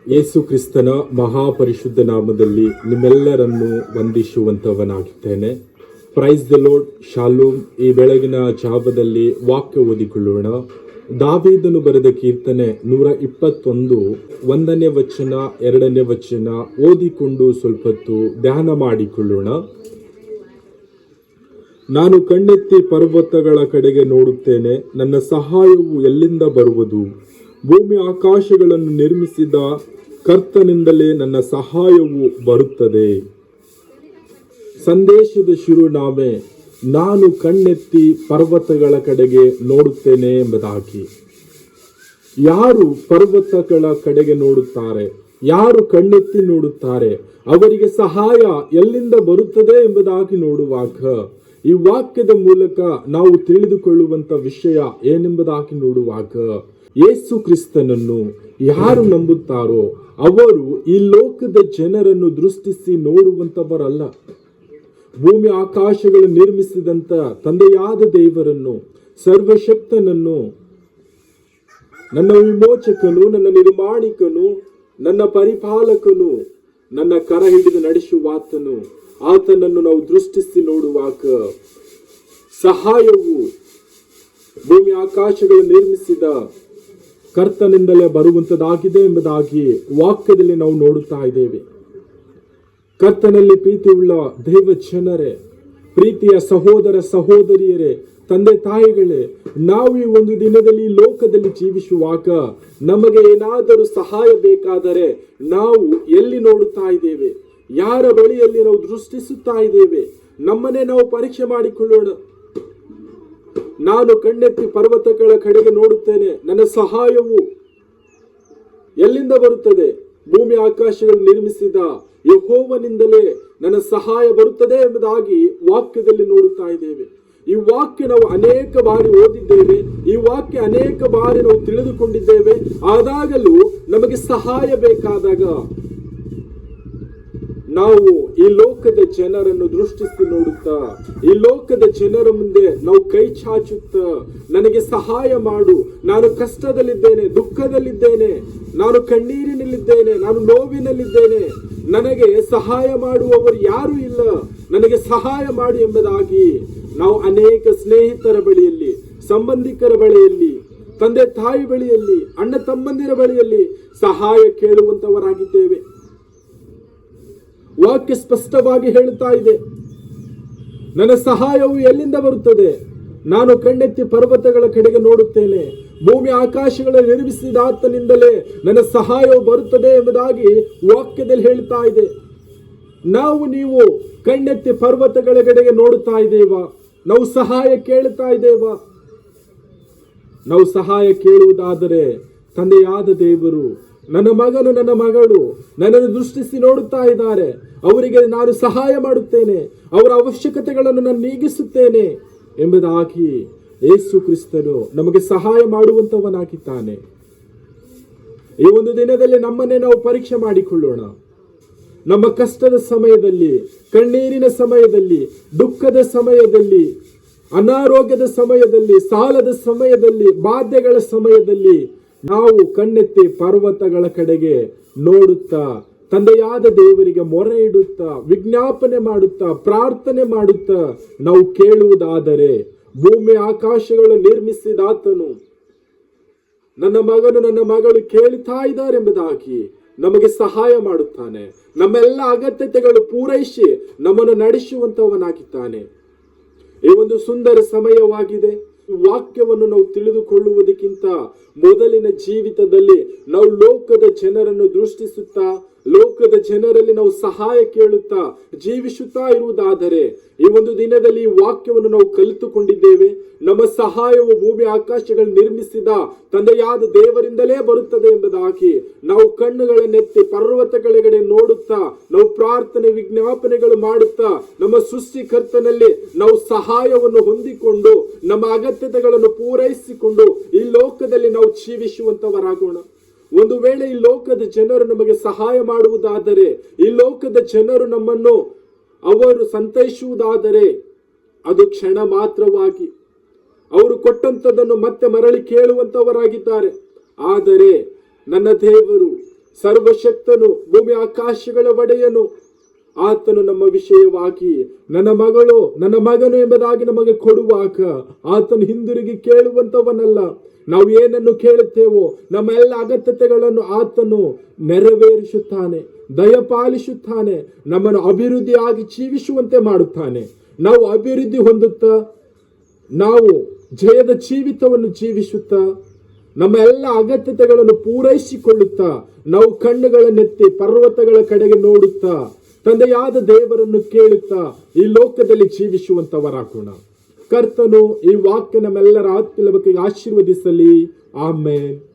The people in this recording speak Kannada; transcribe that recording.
ಯೇಸು ಕ್ರಿಸ್ತನ ಮಹಾಪರಿಶುದ್ಧ ನಾಮದಲ್ಲಿ ನಿಮ್ಮೆಲ್ಲರನ್ನು ವಂದಿಸುವಂತವನಾಗಿದ್ದೇನೆ. Praise the Lord, shalom. ಈ ಬೆಳಗಿನ ಜಾವದಲ್ಲಿ ವಾಕ್ಯ ಓದಿಕೊಳ್ಳೋಣ. ದಾವೀದನು ಬರೆದ ಕೀರ್ತನೆ 121 1ನೇ ವಚನ 2ನೇ ವಚನ ಓದಿಕೊಂಡು ಸ್ವಲ್ಪ ಹೊತ್ತು ಧ್ಯಾನ ಮಾಡಿಕೊಳ್ಳೋಣ. ನಾನು ಕಣ್ಣೆತ್ತಿ ಪರ್ವತಗಳ ಕಡೆಗೆ ನೋಡುತ್ತೇನೆ, ನನ್ನ ಸಹಾಯವು ಎಲ್ಲಿಂದ ಬರುವುದು? ಭೂಮಿ ಆಕಾಶಗಳನ್ನು ನಿರ್ಮಿಸಿದ ಕರ್ತನಿಂದಲೇ ನನ್ನ ಸಹಾಯವು ಬರುತ್ತದೆ. ಸಂದೇಶದ ಶಿರೋನಾಮೆ ನಾನು ಕಣ್ಣೆತ್ತಿ ಪರ್ವತಗಳ ಕಡೆಗೆ ನೋಡುತ್ತೇನೆ ಎಂಬುದಾಗಿ. ಯಾರು ಪರ್ವತಗಳ ಕಡೆಗೆ ನೋಡುತ್ತಾರೆ, ಯಾರು ಕಣ್ಣೆತ್ತಿ ನೋಡುತ್ತಾರೆ, ಅವರಿಗೆ ಸಹಾಯ ಎಲ್ಲಿಂದ ಬರುತ್ತದೆ ಎಂಬುದಾಗಿ ನೋಡುವಾಗ ಈ ವಾಕ್ಯದ ಮೂಲಕ ನಾವು ತಿಳಿದುಕೊಳ್ಳುವಂತ ವಿಷಯ ಏನೆಂಬುದಾಗಿ ನೋಡುವಾಗ, ಯೇಸು ಕ್ರಿಸ್ತನನ್ನು ಯಾರು ನಂಬುತ್ತಾರೋ ಅವರು ಈ ಲೋಕದ ಜನರನ್ನು ದೃಷ್ಟಿಸಿ ನೋಡುವಂತವರಲ್ಲ. ಭೂಮಿ ಆಕಾಶಗಳು ನಿರ್ಮಿಸಿದಂತ ತಂದೆಯಾದ ದೇವರನ್ನು, ಸರ್ವಶಕ್ತನನ್ನು, ನನ್ನ ವಿಮೋಚಕನು, ನನ್ನ ನಿರ್ಮಾಣಿಕನು, ನನ್ನ ಪರಿಪಾಲಕನು, ನನ್ನ ಕರ ಹಿಡಿದು ನಡೆಸುವಾತನು, ಆತನನ್ನು ನಾವು ದೃಷ್ಟಿಸಿ ನೋಡುವಾಗ ಸಹಾಯವು ಭೂಮಿ ಆಕಾಶಗಳು ನಿರ್ಮಿಸಿದ ಕರ್ತನಿಂದಲೇ ಬರುವಂತದಾಗಿದೆ ಎಂಬುದಾಗಿ ವಾಕ್ಯದಲ್ಲಿ ನಾವು ನೋಡುತ್ತಾ ಇದ್ದೇವೆ. ಕರ್ತನಲ್ಲಿ ಪ್ರೀತಿಯುಳ್ಳ ದೈವ ಜನರೇ, ಪ್ರೀತಿಯ ಸಹೋದರ ಸಹೋದರಿಯರೇ, ತಂದೆ ತಾಯಿಗಳೇ, ನಾವು ಈ ಒಂದು ದಿನದಲ್ಲಿ ಲೋಕದಲ್ಲಿ ಜೀವಿಸುವಾಗ ನಮಗೆ ಏನಾದರೂ ಸಹಾಯ ಬೇಕಾದರೆ ನಾವು ಎಲ್ಲಿ ನೋಡುತ್ತಾ ಇದ್ದೇವೆ? ಯಾರ ಬಳಿಯಲ್ಲಿ ನಾವು ದೃಷ್ಟಿಸುತ್ತಾ ಇದ್ದೇವೆ? ನಮ್ಮನ್ನೇ ನಾವು ಪರೀಕ್ಷೆ ಮಾಡಿಕೊಳ್ಳೋಣ. ನಾನು ಕಣ್ಣೆತ್ತಿ ಪರ್ವತಗಳ ಕಡೆಗೆ ನೋಡುತ್ತೇನೆ, ನನ್ನ ಸಹಾಯವು ಎಲ್ಲಿಂದ ಬರುತ್ತದೆ? ಭೂಮಿ ಆಕಾಶಗಳು ನಿರ್ಮಿಸಿದ ಯೆಹೋವನಿಂದಲೇ ನನ್ನ ಸಹಾಯ ಬರುತ್ತದೆ ಎಂಬುದಾಗಿ ವಾಕ್ಯದಲ್ಲಿ ನೋಡುತ್ತಾ ಇದ್ದೇವೆ. ಈ ವಾಕ್ಯ ನಾವು ಅನೇಕ ಬಾರಿ ಓದಿದ್ದೇವೆ, ಈ ವಾಕ್ಯ ಅನೇಕ ಬಾರಿ ನಾವು ತಿಳಿದುಕೊಂಡಿದ್ದೇವೆ. ಆದಾಗಲೂ ನಮಗೆ ಸಹಾಯ ಬೇಕಾದಾಗ ನಾವು ಈ ಲೋಕದ ಜನರನ್ನು ದೃಷ್ಟಿಸಿ ನೋಡುತ್ತಾ, ಈ ಲೋಕದ ಜನರ ಮುಂದೆ ನಾವು ಕೈ ಚಾಚುತ್ತಾ, ನನಗೆ ಸಹಾಯ ಮಾಡು, ನಾನು ಕಷ್ಟದಲ್ಲಿದ್ದೇನೆ, ದುಃಖದಲ್ಲಿದ್ದೇನೆ, ನಾನು ಕಣ್ಣೀರಿನಲ್ಲಿದ್ದೇನೆ, ನಾನು ನೋವಿನಲ್ಲಿದ್ದೇನೆ, ನನಗೆ ಸಹಾಯ ಮಾಡುವವರು ಯಾರು ಇಲ್ಲ, ನನಗೆ ಸಹಾಯ ಮಾಡು ಎಂಬುದಾಗಿ ನಾವು ಅನೇಕ ಸ್ನೇಹಿತರ ಬಳಿಯಲ್ಲಿ, ಸಂಬಂಧಿಕರ ಬಳಿಯಲ್ಲಿ, ತಂದೆ ತಾಯಿ ಬಳಿಯಲ್ಲಿ, ಅಣ್ಣ ತಮ್ಮಂದಿರ ಬಳಿಯಲ್ಲಿ ಸಹಾಯ ಕೇಳುವಂತವರಾಗಿದ್ದೇವೆ. ವಾಕ್ಯ ಸ್ಪಷ್ಟವಾಗಿ ಹೇಳುತ್ತಾ ಇದೆ, ನನ್ನ ಸಹಾಯವು ಎಲ್ಲಿಂದ ಬರುತ್ತದೆ? ನಾನು ಕಣ್ಣೆತ್ತಿ ಪರ್ವತಗಳ ಕಡೆಗೆ ನೋಡುತ್ತೇನೆ, ಭೂಮಿ ಆಕಾಶಗಳ ನಿರ್ಮಿಸಿದ ಆತನಿಂದಲೇ ನನ್ನ ಸಹಾಯವು ಬರುತ್ತದೆ ಎಂಬುದಾಗಿ ವಾಕ್ಯದಲ್ಲಿ ಹೇಳ್ತಾ ಇದೆ. ನೀವು ಕಣ್ಣೆತ್ತಿ ಪರ್ವತಗಳ ಕಡೆಗೆ ನೋಡುತ್ತಾ ಇದ್ದೇವಾ? ನಾವು ಸಹಾಯ ಕೇಳುತ್ತಾ ಇದ್ದೇವಾ? ನಾವು ಸಹಾಯ ಕೇಳುವುದಾದರೆ ತಂದೆಯಾದ ದೇವರು, ನನ್ನ ಮಗನು ನನ್ನ ಮಗಳು ನನ್ನನ್ನು ದೃಷ್ಟಿಸಿ ನೋಡುತ್ತಾ ಇದ್ದಾರೆ, ಅವರಿಗೆ ನಾನು ಸಹಾಯ ಮಾಡುತ್ತೇನೆ, ಅವರ ಅವಶ್ಯಕತೆಗಳನ್ನು ನಾನು ನೀಗಿಸುತ್ತೇನೆ ಎಂಬುದಾಗಿ ಯೇಸು ಕ್ರಿಸ್ತನು ನಮಗೆ ಸಹಾಯ ಮಾಡುವಂತವನಾಗಿದ್ದಾನೆ. ಈ ಒಂದು ದಿನದಲ್ಲಿ ನಮ್ಮನ್ನೇ ನಾವು ಪರೀಕ್ಷೆ ಮಾಡಿಕೊಳ್ಳೋಣ. ನಮ್ಮ ಕಷ್ಟದ ಸಮಯದಲ್ಲಿ, ಕಣ್ಣೀರಿನ ಸಮಯದಲ್ಲಿ, ದುಃಖದ ಸಮಯದಲ್ಲಿ, ಅನಾರೋಗ್ಯದ ಸಮಯದಲ್ಲಿ, ಸಾಲದ ಸಮಯದಲ್ಲಿ, ಬಾಧೆಗಳ ಸಮಯದಲ್ಲಿ ನಾವು ಕಣ್ಣೆತ್ತಿ ಪರ್ವತಗಳ ಕಡೆಗೆ ನೋಡುತ್ತಾ, ತಂದೆಯಾದ ದೇವರಿಗೆ ಮೊರೆ ಇಡುತ್ತಾ, ವಿಜ್ಞಾಪನೆ ಮಾಡುತ್ತಾ, ಪ್ರಾರ್ಥನೆ ಮಾಡುತ್ತಾ ನಾವು ಕೇಳುವುದಾದರೆ, ಭೂಮಿ ಆಕಾಶಗಳು ನಿರ್ಮಿಸಿದಾತನು, ನನ್ನ ಮಗನು ನನ್ನ ಮಗಳು ಕೇಳುತ್ತಾ ಇದ್ದಾರೆ ಎಂಬುದಾಗಿ ನಮಗೆ ಸಹಾಯ ಮಾಡುತ್ತಾನೆ. ನಮ್ಮೆಲ್ಲ ಅಗತ್ಯತೆಗಳು ಪೂರೈಸಿ ನಮ್ಮನ್ನು ನಡೆಸುವಂತವನಾಗಿದ್ದಾನೆ. ಈ ಒಂದು ಸುಂದರ ಸಮಯವಾಗಿದೆ. ವಾಕ್ಯವನ್ನು ನಾವು ತಿಳಿದುಕೊಳ್ಳುವುದಕ್ಕಿಂತ ಮೊದಲಿನ ಜೀವಿತದಲ್ಲಿ ನಾವು ಲೋಕದ ಜನರನ್ನು ದೃಷ್ಟಿಸುತ್ತಾ, ಲೋಕದ ಜನರಲ್ಲಿ ನಾವು ಸಹಾಯ ಕೇಳುತ್ತಾ ಜೀವಿಸುತ್ತಾ ಇರುವುದಾದರೆ, ಈ ಒಂದು ದಿನದಲ್ಲಿ ಈ ವಾಕ್ಯವನ್ನು ನಾವು ಕಲಿತುಕೊಂಡಿದ್ದೇವೆ. ನಮ್ಮ ಸಹಾಯವು ಭೂಮಿ ಆಕಾಶಗಳು ನಿರ್ಮಿಸಿದ ತಂದೆಯಾದ ದೇವರಿಂದಲೇ ಬರುತ್ತದೆ ಎಂಬುದಾಗಿ ನಾವು ಕಣ್ಣುಗಳನ್ನೆತ್ತಿ ಪರ್ವತಗಳ ನೋಡುತ್ತಾ, ನಾವು ಪ್ರಾರ್ಥನೆ ವಿಜ್ಞಾಪನೆಗಳು ಮಾಡುತ್ತಾ, ನಮ್ಮ ಸೃಷ್ಟಿಕರ್ತನಲ್ಲಿ ನಾವು ಸಹಾಯವನ್ನು ಹೊಂದಿಕೊಂಡು ನಮ್ಮ ಅಗತ್ಯತೆಗಳನ್ನು ಪೂರೈಸಿಕೊಂಡು ಈ ಲೋಕದಲ್ಲಿ ನಾವು ಜೀವಿಸುವಂತವರಾಗೋಣ. ಒಂದು ವೇಳೆ ಈ ಲೋಕದ ಜನರು ನಮಗೆ ಸಹಾಯ ಮಾಡುವುದಾದರೆ, ಈ ಲೋಕದ ಜನರು ನಮ್ಮನ್ನು ಅವರು ಸಂತೈಸುವುದಾದರೆ ಅದು ಕ್ಷಣ ಮಾತ್ರವಾಗಿ, ಅವರು ಕೊಟ್ಟಂತದನ್ನು ಮತ್ತೆ ಮರಳಿ ಕೇಳುವಂತವರಾಗಿದ್ದಾರೆ. ಆದರೆ ನನ್ನ ದೇವರು ಸರ್ವಶಕ್ತನು, ಭೂಮಿ ಆಕಾಶಗಳ ಒಡೆಯನು. ಆತನು ನಮ್ಮ ವಿಷಯವಾಗಿ ನನ್ನ ಮಗಳು ನನ್ನ ಮಗನು ಎಂಬುದಾಗಿ ನಮಗೆ ಕೊಡುವಾಗ ಆತನು ಹಿಂದಿರುಗಿ ಕೇಳುವಂತವನಲ್ಲ. ನಾವು ಏನನ್ನು ಕೇಳುತ್ತೇವೋ ನಮ್ಮ ಎಲ್ಲ ಅಗತ್ಯತೆಗಳನ್ನು ಆತನು ನೆರವೇರಿಸುತ್ತಾನೆ, ದಯಪಾಲಿಸುತ್ತಾನೆ, ನಮ್ಮನ್ನು ಅಭಿವೃದ್ಧಿಯಾಗಿ ಜೀವಿಸುವಂತೆ ಮಾಡುತ್ತಾನೆ. ನಾವು ಅಭಿವೃದ್ಧಿ ಹೊಂದುತ್ತಾ, ನಾವು ಜಯದ ಜೀವಿತವನ್ನು ಜೀವಿಸುತ್ತಾ, ನಮ್ಮ ಎಲ್ಲ ಅಗತ್ಯತೆಗಳನ್ನು ಪೂರೈಸಿಕೊಳ್ಳುತ್ತಾ, ನಾವು ಕಣ್ಣುಗಳನ್ನೆತ್ತಿ ಪರ್ವತಗಳ ಕಡೆಗೆ ನೋಡುತ್ತಾ, ತಂದೆಯಾದ ದೇವರನ್ನು ಕೇಳುತ್ತಾ ಈ ಲೋಕದಲ್ಲಿ ಜೀವಿಸುವಂತವರಾಗೋಣ. ಕರ್ತನು ಈ ವಾಕ್ಯ ನಮ್ಮೆಲ್ಲರ ಆತ್ಮೀಯ ಬಗ್ಗೆ ಆಶೀರ್ವದಿಸಲಿ. ಆಮೆನ್.